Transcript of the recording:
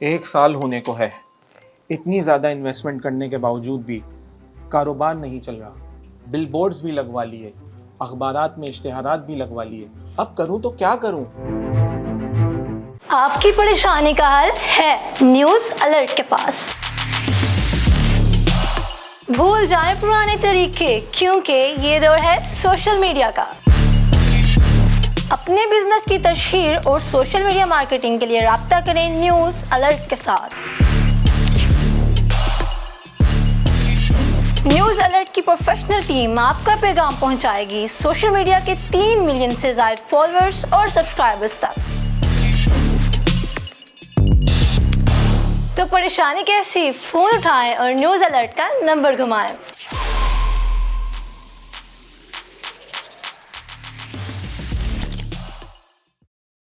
1 साल होने को है। इतनी ज़्यादा इन्वेस्टमेंट करने के बावजूद भी कारोबार नहीं चल रहा। बिलबोर्ड्स भी लगवा लिए, अखबारात में इश्तिहारात भी लगवा लिए। अब करूं तो क्या करूं? आपकी परेशानी का हल है न्यूज़ अलर्ट के पास। भूल जाएं पुराने तरीके, क्योंकि ये दौर है सोशल मीडिया का। अपने बिजनेस की तशहीर और सोशल मीडिया मार्केटिंग के लिए राब्ता करें न्यूज़ अलर्ट के साथ। न्यूज़ अलर्ट की प्रोफेशनल टीम आपका पैगाम पहुंचाएगी सोशल मीडिया के 3 मिलियन से ज़ायद फॉलोअर्स और सब्सक्राइबर्स तक। तो परेशानी कैसी? फोन उठाएं और न्यूज़ अलर्ट का नंबर घुमाएं।